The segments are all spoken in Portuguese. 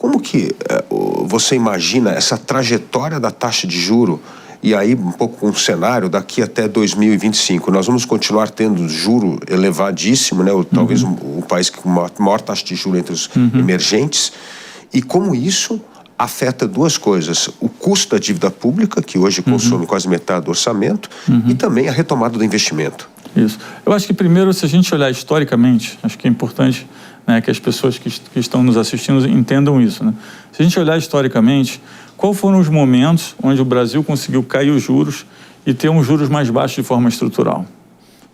Como que você imagina essa trajetória da taxa de juro e aí um pouco com o cenário daqui até 2025? Nós vamos continuar tendo juro elevadíssimo, né? Talvez o país com maior taxa de juro entre os emergentes. E como isso afeta duas coisas: o custo da dívida pública, que hoje consome quase metade do orçamento, e também a retomada do investimento. Isso. Eu acho que primeiro, se a gente olhar historicamente, acho que é importante, né, que as pessoas que estão nos assistindo entendam isso, né? Se a gente olhar historicamente, quais foram os momentos onde o Brasil conseguiu cair os juros e ter uns juros mais baixos de forma estrutural?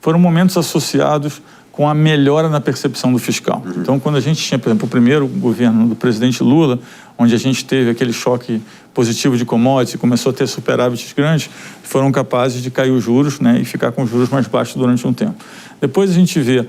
Foram momentos associados com a melhora na percepção do fiscal. Então, quando a gente tinha, por exemplo, o primeiro governo do presidente Lula, onde a gente teve aquele choque positivo de commodities e começou a ter superávites grandes, foram capazes de cair os juros, né, e ficar com os juros mais baixos durante um tempo. Depois a gente vê,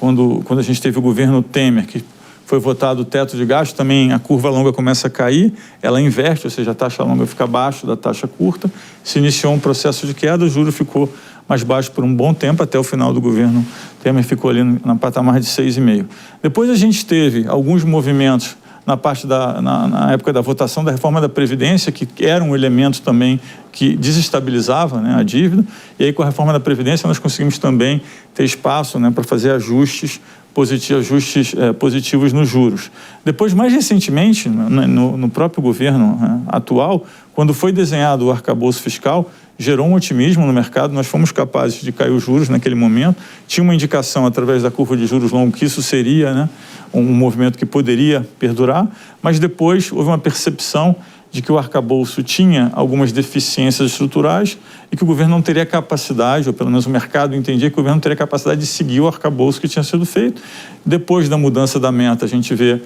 quando a gente teve o governo Temer, que foi votado o teto de gasto, também a curva longa começa a cair, ela inverte, ou seja, a taxa longa fica abaixo da taxa curta, se iniciou um processo de queda, o juro ficou mais baixo por um bom tempo, até o final do governo Temer ficou ali na patamar de 6,5. Depois a gente teve alguns movimentos na época da votação da reforma da Previdência, que era um elemento também que desestabilizava, né, a dívida, e aí com a reforma da Previdência nós conseguimos também ter espaço, né, para fazer ajustes positivos nos juros. Depois, mais recentemente, no próprio governo, né, atual, quando foi desenhado o arcabouço fiscal, gerou um otimismo no mercado, nós fomos capazes de cair os juros naquele momento, tinha uma indicação através da curva de juros longo que isso seria, né, um movimento que poderia perdurar, mas depois houve uma percepção de que o arcabouço tinha algumas deficiências estruturais e que o governo não teria capacidade, ou pelo menos o mercado entendia que o governo não teria capacidade de seguir o arcabouço que tinha sido feito. Depois da mudança da meta, a gente vê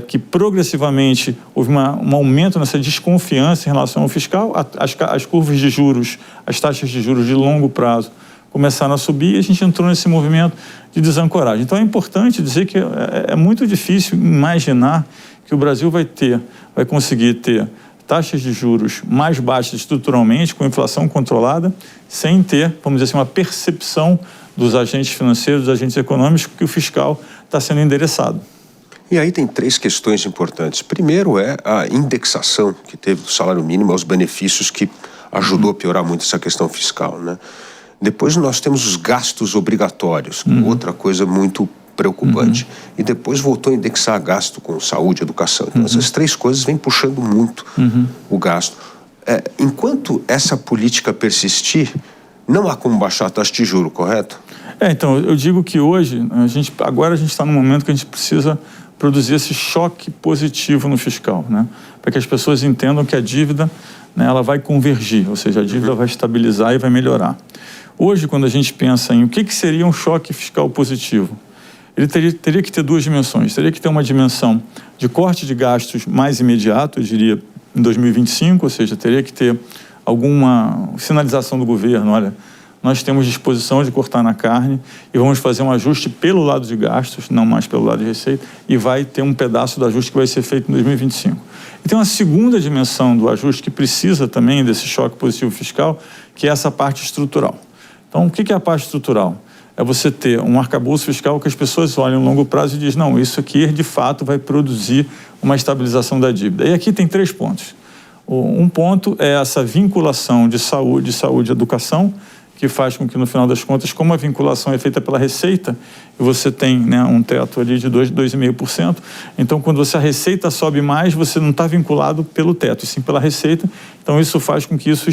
que progressivamente houve um aumento nessa desconfiança em relação ao fiscal, as curvas de juros, as taxas de juros de longo prazo começaram a subir e a gente entrou nesse movimento de desancoragem. Então é importante dizer que é muito difícil imaginar que o Brasil vai conseguir ter taxas de juros mais baixas estruturalmente, com inflação controlada, sem ter, vamos dizer assim, uma percepção dos agentes financeiros, dos agentes econômicos, que o fiscal está sendo endereçado. E aí tem três questões importantes. Primeiro é a indexação que teve do salário mínimo aos benefícios, que ajudou a piorar muito essa questão fiscal, né? Depois nós temos os gastos obrigatórios, outra coisa muito preocupante. E depois voltou a indexar gasto com saúde, educação. Então essas três coisas vêm puxando muito o gasto. Enquanto essa política persistir, não há como baixar a taxa de juros, correto? Então, eu digo que hoje, agora a gente está num momento que a gente precisa produzir esse choque positivo no fiscal, né? Para que as pessoas entendam que a dívida, né, ela vai convergir, ou seja, a dívida vai estabilizar e vai melhorar. Hoje, quando a gente pensa em o que seria um choque fiscal positivo, ele teria que ter duas dimensões. Teria que ter uma dimensão de corte de gastos mais imediato, eu diria, em 2025, ou seja, teria que ter alguma sinalização do governo: olha, nós temos disposição de cortar na carne e vamos fazer um ajuste pelo lado de gastos, não mais pelo lado de receita, e vai ter um pedaço do ajuste que vai ser feito em 2025. E tem uma segunda dimensão do ajuste que precisa também desse choque positivo fiscal, que é essa parte estrutural. Então, o que é a parte estrutural? É você ter um arcabouço fiscal que as pessoas olham a longo prazo e dizem: não, isso aqui de fato vai produzir uma estabilização da dívida. E aqui tem três pontos. Um ponto é essa vinculação de saúde e educação, que faz com que, no final das contas, como a vinculação é feita pela receita, e você tem, né, um teto ali de 2,5%, então quando a receita sobe mais, você não está vinculado pelo teto, e sim pela receita. Então isso faz com que isso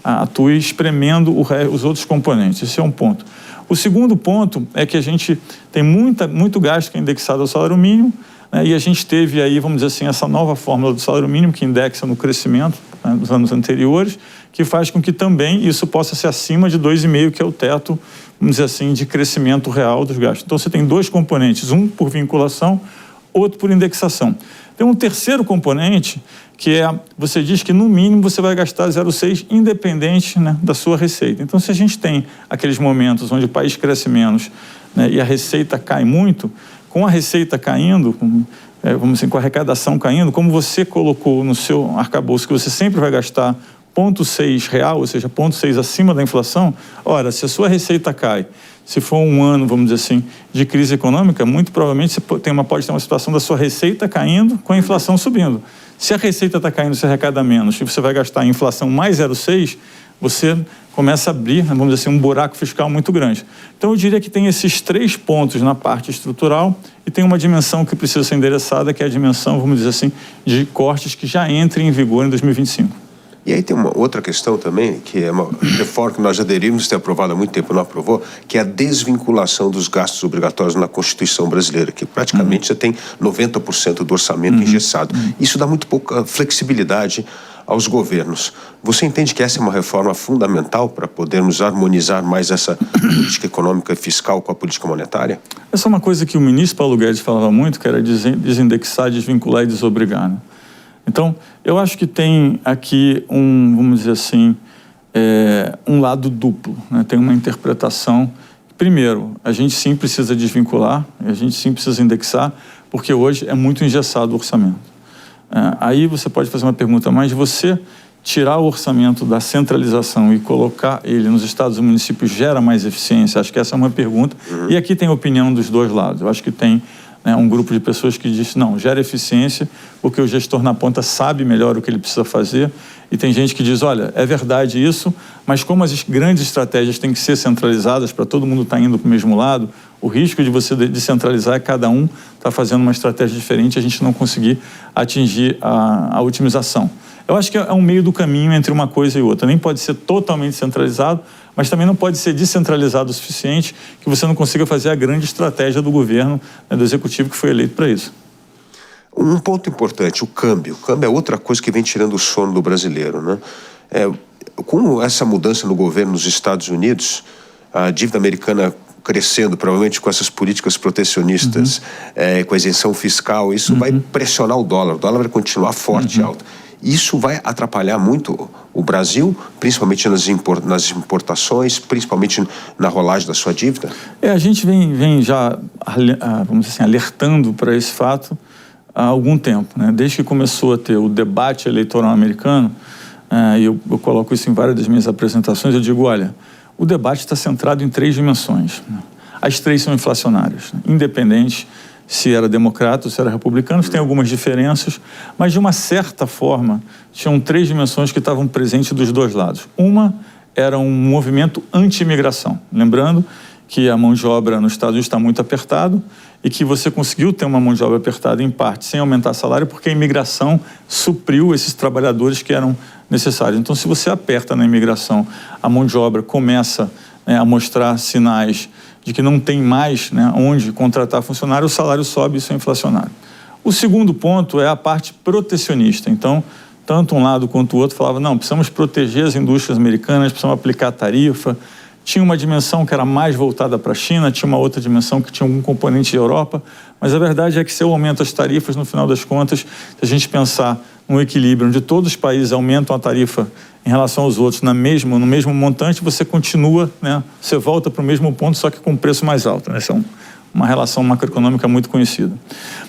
atue espremendo os outros componentes. Esse é um ponto. O segundo ponto é que a gente tem muito gasto que é indexado ao salário mínimo, né, e a gente teve aí, vamos dizer assim, essa nova fórmula do salário mínimo que indexa no crescimento, né, dos anos anteriores, que faz com que também isso possa ser acima de 2,5%, que é o teto, vamos dizer assim, de crescimento real dos gastos. Então você tem dois componentes, um por vinculação, outro por indexação. Tem um terceiro componente, que você diz que no mínimo você vai gastar 0,6 independente, né, da sua receita. Então, se a gente tem aqueles momentos onde o país cresce menos, né, e a receita cai muito, com a receita caindo, vamos dizer, com a arrecadação caindo, como você colocou no seu arcabouço que você sempre vai gastar 0,6 real, ou seja, 0,6 acima da inflação, ora, se a sua receita cai, se for um ano, vamos dizer assim, de crise econômica, muito provavelmente você pode ter uma situação da sua receita caindo com a inflação subindo. Se a receita está caindo, você arrecada menos e você vai gastar a inflação mais 0,6, você começa a abrir, vamos dizer assim, um buraco fiscal muito grande. Então, eu diria que tem esses 3 pontos na parte estrutural e tem uma dimensão que precisa ser endereçada, que é a dimensão, vamos dizer assim, de cortes que já entrem em vigor em 2025. E aí tem uma outra questão também, que é uma reforma que nós já deveríamos ter aprovado há muito tempo, não aprovou, que é a desvinculação dos gastos obrigatórios na Constituição brasileira, que praticamente já tem 90% do orçamento engessado. Isso dá muito pouca flexibilidade aos governos. Você entende que essa é uma reforma fundamental para podermos harmonizar mais essa política econômica e fiscal com a política monetária? Essa é uma coisa que o ministro Paulo Guedes falava muito, que era desindexar, desvincular e desobrigar, né? Então, eu acho que tem aqui vamos dizer assim, um lado duplo, né? Tem uma interpretação. Primeiro, a gente sim precisa desvincular, a gente sim precisa indexar, porque hoje é muito engessado o orçamento. Aí você pode fazer uma pergunta, mas você tirar o orçamento da centralização e colocar ele nos estados e municípios gera mais eficiência? Acho que essa é uma pergunta. E aqui tem opinião dos dois lados. Eu acho que tem um grupo de pessoas que diz, não, gera eficiência porque o gestor na ponta sabe melhor o que ele precisa fazer, e tem gente que diz, olha, é verdade isso, mas como as grandes estratégias têm que ser centralizadas para todo mundo estar indo para o mesmo lado, o risco de você descentralizar é cada um está fazendo uma estratégia diferente e a gente não conseguir atingir a otimização. Eu acho que é um meio do caminho entre uma coisa e outra. Nem pode ser totalmente centralizado, mas também não pode ser descentralizado o suficiente que você não consiga fazer a grande estratégia do governo, né, do executivo que foi eleito para isso. Um ponto importante, o câmbio. O câmbio é outra coisa que vem tirando o sono do brasileiro, né? Com essa mudança no governo nos Estados Unidos, a dívida americana crescendo, provavelmente com essas políticas protecionistas, com a isenção fiscal, isso vai pressionar o dólar vai continuar forte e alto. Isso vai atrapalhar muito o Brasil, principalmente nas importações, principalmente na rolagem da sua dívida? A gente vem já, vamos dizer assim, alertando para esse fato há algum tempo, né? Desde que começou a ter o debate eleitoral americano, e eu coloco isso em várias das minhas apresentações, eu digo, olha, o debate está centrado em 3 dimensões, né? As 3 são inflacionárias, né? Independente se era democrata ou se era republicano, tem algumas diferenças, mas de uma certa forma tinham 3 dimensões que estavam presentes dos dois lados. Uma era um movimento anti-imigração, lembrando que a mão de obra nos Estados Unidos está muito apertado e que você conseguiu ter uma mão de obra apertada em parte sem aumentar salário porque a imigração supriu esses trabalhadores que eram necessários. Então, se você aperta na imigração, a mão de obra começa, né, a mostrar sinais de que não tem mais, né, onde contratar funcionário, o salário sobe, isso é inflacionário. O segundo ponto é a parte protecionista. Então, tanto um lado quanto o outro falava, não, precisamos proteger as indústrias americanas, precisamos aplicar tarifa. Tinha uma dimensão que era mais voltada para a China, tinha uma outra dimensão que tinha algum componente de Europa, mas a verdade é que se eu aumento as tarifas, no final das contas, se a gente pensar num equilíbrio onde todos os países aumentam a tarifa em relação aos outros no mesmo montante, você continua, né, você volta para o mesmo ponto, só que com um preço mais alto, né? Essa é uma relação macroeconômica muito conhecida.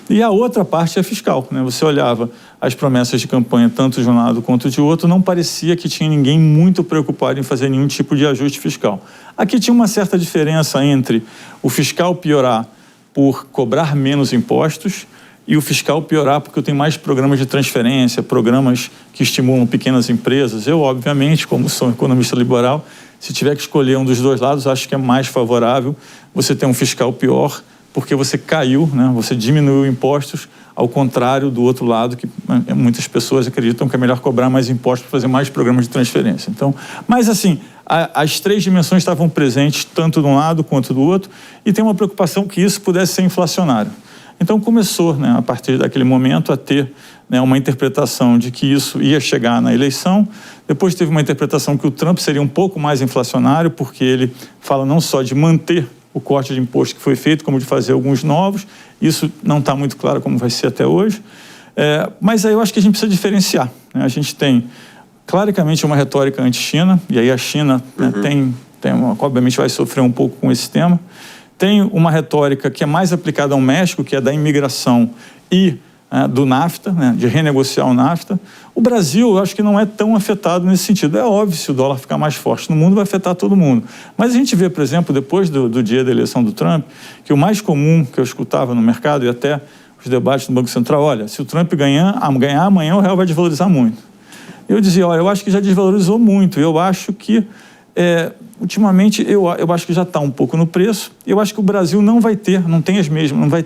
E a outra parte é fiscal, né? Você olhava as promessas de campanha, tanto de um lado quanto de outro, não parecia que tinha ninguém muito preocupado em fazer nenhum tipo de ajuste fiscal. Aqui tinha uma certa diferença entre o fiscal piorar por cobrar menos impostos e o fiscal piorar porque eu tenho mais programas de transferência, programas que estimulam pequenas empresas. Eu, obviamente, como sou economista liberal, se tiver que escolher um dos dois lados, acho que é mais favorável você ter um fiscal pior, porque você caiu, né? Você diminuiu impostos, ao contrário do outro lado, que muitas pessoas acreditam que é melhor cobrar mais impostos para fazer mais programas de transferência. Então, mas assim, as 3 dimensões estavam presentes, tanto de um lado quanto do outro, e tem uma preocupação que isso pudesse ser inflacionário. Então começou, né, a partir daquele momento, a ter, né, uma interpretação de que isso ia chegar na eleição. Depois teve uma interpretação que o Trump seria um pouco mais inflacionário, porque ele fala não só de manter o corte de imposto que foi feito, como de fazer alguns novos. Isso não está muito claro como vai ser até hoje. Mas aí eu acho que a gente precisa diferenciar, né? A gente tem claramente uma retórica anti-China, e aí a China, né, obviamente vai sofrer um pouco com esse tema. Tem uma retórica que é mais aplicada ao México, que é da imigração e do NAFTA, né, de renegociar o NAFTA. O Brasil, eu acho que não é tão afetado nesse sentido. É óbvio, se o dólar ficar mais forte no mundo, vai afetar todo mundo. Mas a gente vê, por exemplo, depois do dia da eleição do Trump, que o mais comum que eu escutava no mercado e até os debates no Banco Central, olha, se o Trump ganhar amanhã, o real vai desvalorizar muito. Eu dizia, olha, eu acho que já desvalorizou muito. Eu acho que, ultimamente, eu acho que já está um pouco no preço. Eu acho que o Brasil não vai ter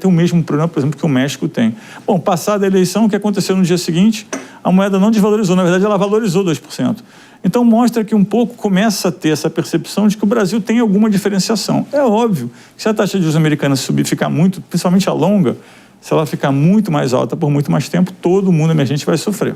o mesmo problema, por exemplo, que o México tem. Bom, passada a eleição, o que aconteceu no dia seguinte? A moeda não desvalorizou, na verdade ela valorizou 2%. Então mostra que um pouco começa a ter essa percepção de que o Brasil tem alguma diferenciação. É óbvio que se a taxa de juros americana subir, ficar muito, principalmente a longa, se ela ficar muito mais alta por muito mais tempo, todo mundo emergente vai sofrer.